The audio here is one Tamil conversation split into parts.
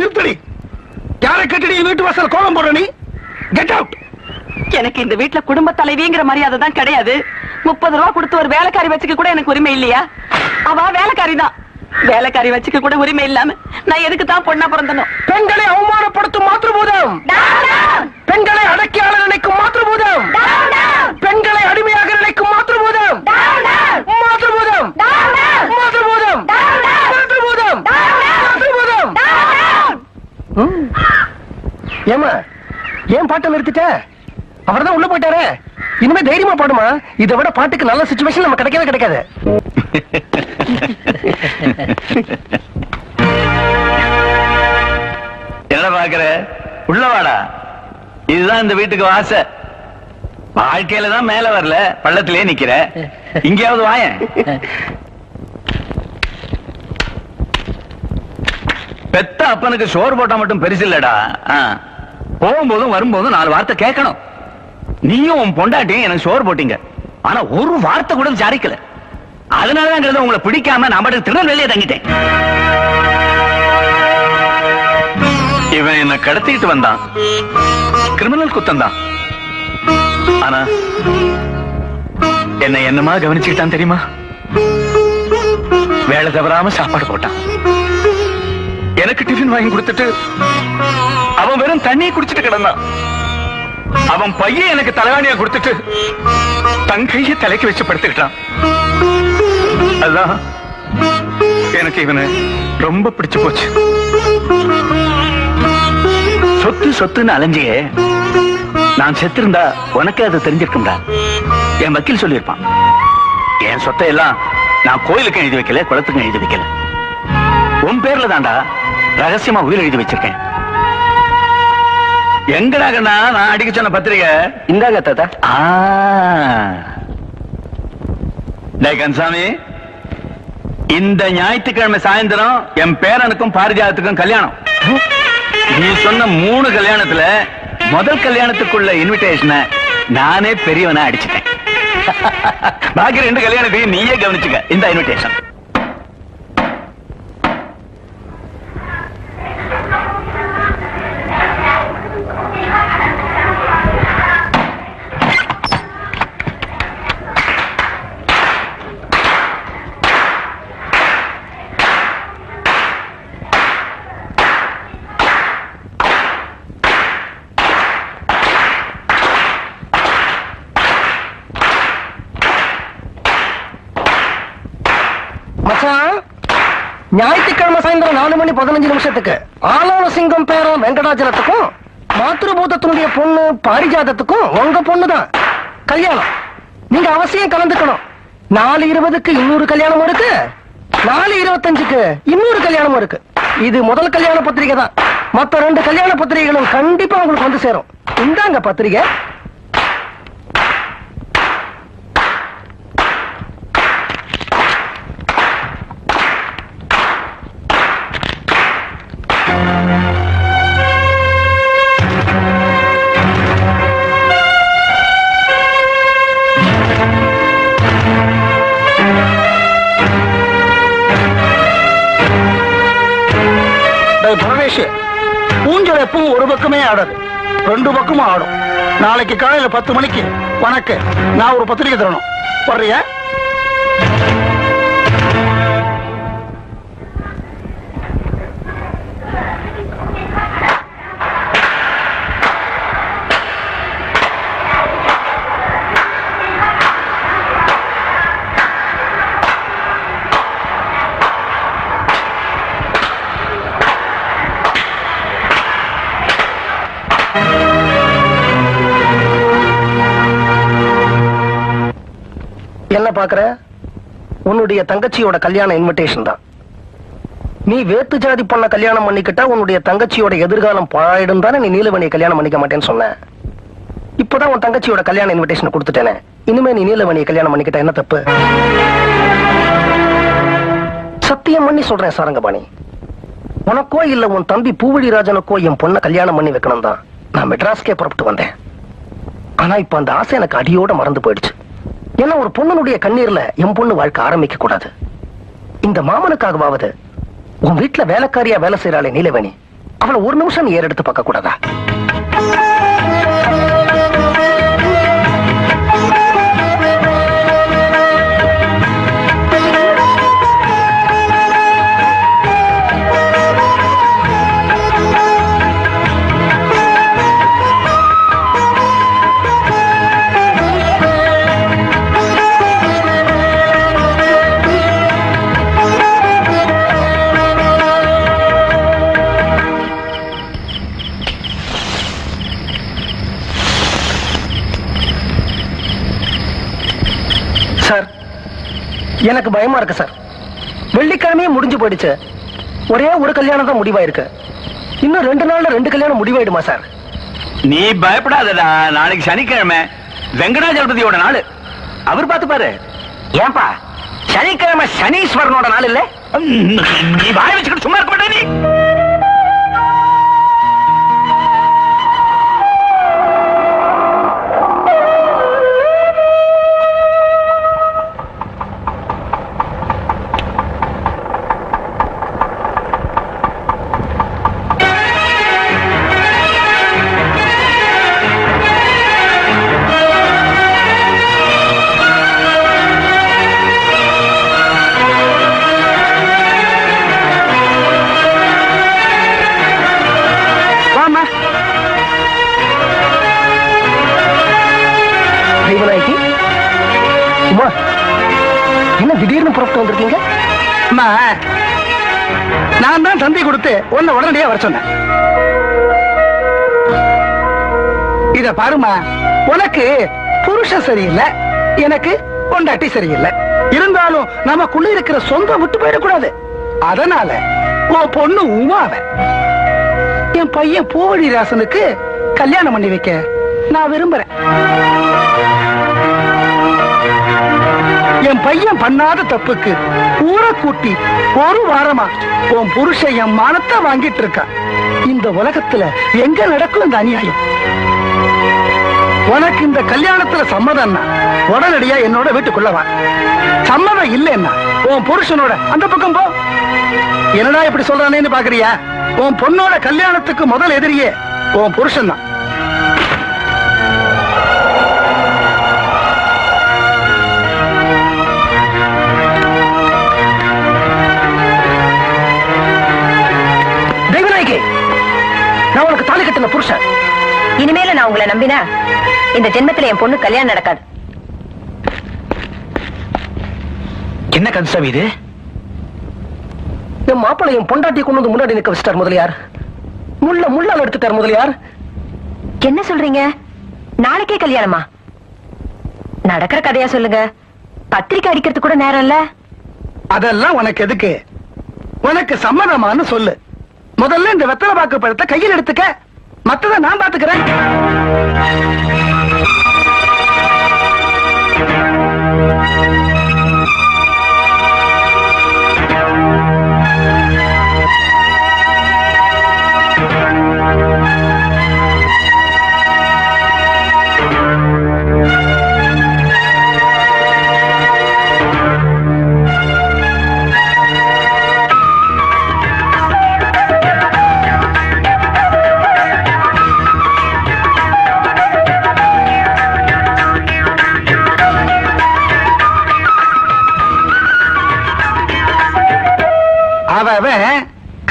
நிறுத்தடி. யாரை கட்டி வீட்டு வாசல் கோலம் போடுற நீ? Get out. எனக்கு இந்த வீட்டுல குடும்ப தலைவிங்கிற மரியாதை தான் கிடையாது. 30 ரூபா கொடுத்து ஒரு வேலைக்காரி வச்சுக்க கூட எனக்கு உரிமை இல்லையா? அவ வேலைக்காரி தான். வேலைக்காரி வச்சுக்க கூட உரிமை இல்லாம நான் எதுக்கு தான் பொண்ணா பிறந்தனும்? பெண்களை அவமானப்படுத்தும் மாத்ருபூதம், பெண்களை அடக்கியாள நினைக்கும் மாத்ருபூதம், பெண்களை அடிமையாக நினைக்கும் மாத்ருபூதம், மாத்ருபூதம், மாத்ருபூதம், மாத்ருபூதம், மாத்ருபூதம். ஏமா ஏன் பாட்டை நிறுத்திட்ட? அவர்தான் உள்ள போயிட்டாரே. இனிமே தைரியமா பாடுமா. இதை விட பாட்டுக்கு நல்ல சிச்சுவேஷன் நம்ம கிடைக்கவே கிடைக்காது. என்ன பாக்குற? உள்ளவாடா. இதுதான் இந்த வீட்டுக்கு வாச. வாழ்க்கையில தான் மேல வரல, பள்ளத்திலே நிக்கிற. இங்கேயாவது வாயேன். பெத்த அப்பனுக்கு சோறு போட்டா மட்டும் பெருசு இல்லடா. போகும்போதும் வரும்போதும் 4 வார்த்தை கேட்கணும். நீயும் உன் பொண்டாட்டியும் எனக்கு சோறு போட்டீங்க, ஆனா ஒரு வார்த்தை கூட விசாரிக்கல. அதனாலதான் உங்களை பிடிக்காம நான் மட்டும் திருநெல்வேலியே தங்கிட்டேன். இவன் என்ன கடத்திட்டு வந்தான், கிரிமினல் குத்தம் தான். ஆனா என்னமா கவனிச்சுக்கிட்டான் தெரியுமா? வேலை தவறாம சாப்பாடு போட்டான். எனக்கு டிஃபன் வாங்கி கொடுத்துட்டு அவன் வெறும் தண்ணியை குடிச்சிட்டு கிடந்தான். அவன் பையன் எனக்கு தலைவாணியா கொடுத்துட்டு தன் கையை தலைக்கு வச்சு படுத்துக்கிட்டான். அதான் எனக்கு இவனை ரொம்ப பிடிச்சு போச்சு. சொத்து சொத்துன்னு அலைஞ்சியே, நான் செத்திருந்தா உனக்கு அது தெரிஞ்சிருக்கும்டா. என் வக்கீல் சொல்லியிருப்பான். என் சொத்தை எல்லாம் நான் கோயிலுக்கும் எழுதி வைக்கல, குளத்துக்கும் எழுதி வைக்கல. உன் பேர்ல தாண்டா ரகசியமா உயிர் எழுதி வச்சிருக்கேன். எங்கடா கண்ணா நான் அடிக்க சொன்ன பத்திரிகை? இந்தாங்க தாத்தா. டேய் கன்சாமி, இந்த ஞாயிற்றுக்கிழமை சாயந்தரம் என் பேரனுக்கும் பாரிஜாதத்துக்கும் கல்யாணம். நீ சொன்ன 3 கல்யாணத்துல முதல் கல்யாணத்துக்குள்ள இன்விடேஷனை நானே பெரியவனா அடிச்சுட்டேன். பாக்கி 2 கல்யாணத்தையும் நீயே கவனிச்சுக்க. இந்த இன்விடேஷன். ஞாயிற்றுக்கிழமை சாயந்தரம் 4 மணி 15 நிமிஷத்துக்கு ஆலோல சிங்கம் பேரும் வெங்கடாச்சலத்துக்கும் மாத்ருபூதத்தினுடைய பொண்ணு பாரிஜாதத்துக்கும் உங்க பொண்ணுதான் கல்யாணம். நீங்க அவசியம் கலந்துக்கணும். 4:20க்கு இன்னொரு கல்யாணமும் இருக்கு, 4:25க்கு இன்னொரு கல்யாணமும் இருக்கு. இது முதல் கல்யாண பத்திரிகை தான். மற்ற 2 கல்யாண பத்திரிகைகளும் கண்டிப்பா உங்களுக்கு வந்து சேரும். இந்தாங்க பத்திரிகை. ஊஞ்சல் எப்பவும் ஒரு பக்கமே ஆடாது, 2 பக்கமும் ஆடும். நாளைக்கு காலையில 10 மணிக்கு உனக்கு நான் ஒரு பத்திரிகை தரணும். வர்றியா? என்ன பாக்குற? உன்னுடைய தங்கச்சியோட கல்யாண இன்விடேஷன் தான். நீ வேத்து ஜாதி பொண்ண கல்யாணம் பண்ணிக்கிட்டா உன்னுடைய தங்கச்சியோட எதிர்காலம் பாழாயிடும் தானே நீ நீலவணியை கல்யாணம் பண்ணிக்க மாட்டேன்னு சொன்ன. இப்பதான் உன் தங்கச்சியோட கல்யாண இன்விடேஷன் கொடுத்துட்டேனே. இனிமே நீ நீலவணியை கல்யாணம் பண்ணிக்கிட்டா என்ன தப்பு? சத்தியம் பண்ணி சொல்றேன் சாரங்கபாணி, உனக்கோ இல்ல உன் தம்பி பூவழிராஜனுக்கோ என் பொண்ண கல்யாணம் பண்ணி வைக்கணும் தான் நான் மெட்ராஸ்கே புறப்பட்டு வந்தேன். ஆனா இப்ப அந்த ஆசை எனக்கு அடியோட மறந்து போயிடுச்சு. ஏன்னா ஒரு பொண்ணுடைய கண்ணீர்ல என் பொண்ணு வாழ்க்கை ஆரம்பிக்க கூடாது. இந்த மாமனுக்காகவாவது உன் வீட்டுல வேலைக்காரியா வேலை செய்யறாளே நீலவேணி, அவளை ஒரு நிமிஷம் நீ ஏறெடுத்து பார்க்க கூடாதா? சார், எனக்கு பயமா இருக்கு சார். வெள்ளிக்கிழமையே முடிஞ்சு போயிடுச்சு. ஒரே ஒரு கல்யாணம் தான் முடிவாயிருக்கு. இன்னும் 2 நாள்ல 2 கல்யாணம் முடிவாயிடுமா சார்? நீ பயப்படாதடா. நாளைக்கு சனிக்கிழமை வெங்கடாஜலபதியோட நாள். அவர் பார்த்து பாரு. ஏன்பா சனிக்கிழமை சனீஸ்வரனோட நாள் இல்ல? நீ வாய வச்சுக்கிட்டு சும்மா இருக்க மாட்டே. நீ என்ன திடீர்னு புறப்பட்டு வந்திருக்கீங்க? நான் தான் சந்தை கொடுத்து உன்னை உடனடியா வர சொன்னேன். இத பாருமா, உனக்கு புருஷன் சரியில்லை, எனக்கு பொண்டாட்டி சரியில்லை. இருந்தாலும் நமக்குள்ள இருக்கிற சொந்தம் விட்டு போயிடக்கூடாது. அதனால உன் பொண்ணு உமாவை என் பையன் பூவழிராசனுக்கு கல்யாணம் பண்ணி வைக்க நான் விரும்புறேன். என் பையன் பண்ணாத தப்புக்கு ஊரை கூட்டி ஒரு வாரமா உன் புருஷன் என் மானத்தை வாங்கிட்டு இருக்கான். இந்த உலகத்துல எங்க நடக்கும் இந்த அநியாயம்? உனக்கு இந்த கல்யாணத்துல சம்மதம்னா உடனடியா என்னோட வீட்டுக்குள்ள வா. சம்மதம் இல்லைன்னா உன் புருஷனோட அந்த பக்கம் போ. என்னடா இப்படி சொல்றானேன்னு பாக்குறியா? உன் பொண்ணோட கல்யாணத்துக்கு முதல் எதிரியே உன் புருஷன் தான். நான் உனக்கு தாலி கட்டின புருஷன். இனிமேல நான் உங்களை நம்பினா இந்த ஜென்மத்துல என் பொண்ணு கல்யாணம் நடக்காது. என்ன கன்சம் இது? என் மாப்பிள்ளை என் பொண்டாட்டி கொண்டு வந்து முன்னாடி நிக்க வச்சிட்டார் முதலியார். முள்ளால் எடுத்துட்டார் முதலியார். என்ன சொல்றீங்க? நாளைக்கே கல்யாணமா? நடக்கிற கதையா சொல்லுங்க. பத்திரிக்கை அடிக்கிறது கூட நேரம் இல்ல. அதெல்லாம் உனக்கு எதுக்கு? உனக்கு சம்மதமானு சொல்லு. முதல்ல இந்த வெத்தலை பாக்கு பழத்தை கையில் எடுத்துக்க. மத்தத நான் பாத்துக்கிறேன்.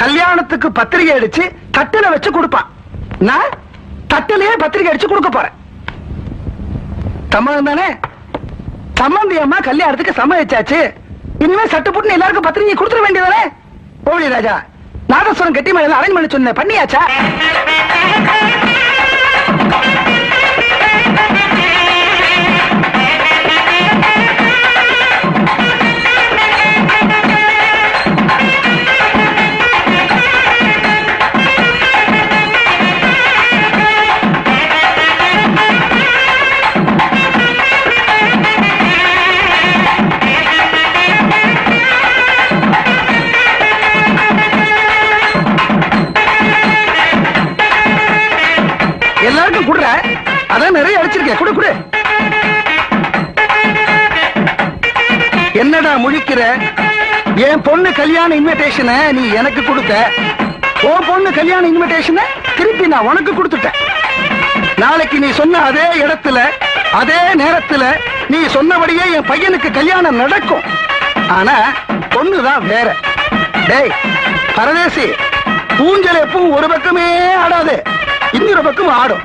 கல்யாணத்துக்கு பத்திரிகை அடிச்சு தட்டுல வச்சு கொடுப்பான். நான் தட்டிலேயே பத்திரிகை அடிச்சு கொடுக்க போறேன். சம்மதம் தானே? சம்மந்தி அம்மா கல்யாணத்துக்கு சம்மதிச்சாச்சு. இனிமே சட்டு புட்டு எல்லாருக்கும் பத்திரிகை கொடுத்துட வேண்டியதானே? கோவிலி ராஜா, நாதஸ்வரம் கட்டி மேல அரேஞ்ச் பண்ணி சொன்ன பண்ணியாச்சா? எல்லாருக்கும் குடுற, அதான் நிறைய அடிச்சிருக்கேன். குடு குடு. என்னடா முழிக்கிற? என் பொண்ணு கல்யாண இன்விடேஷனை நீ எனக்கு கொடுத்த. உன் பொண்ணு கல்யாண இன்விடேஷனை திருப்பி நான் உனக்கு கொடுத்துட்டேன். நாளைக்கு நீ சொன்ன அதே இடத்துல அதே நேரத்துல நீ சொன்னபடியே என் பையனுக்கு கல்யாணம் நடக்கும். ஆனா பொண்ணுதான் வேற. டேய் பரதேசி, ஊஞ்சல் எப்பவும் ஒரு பக்கமே ஆடாது, இன்னொரு பக்கம் ஆடும்.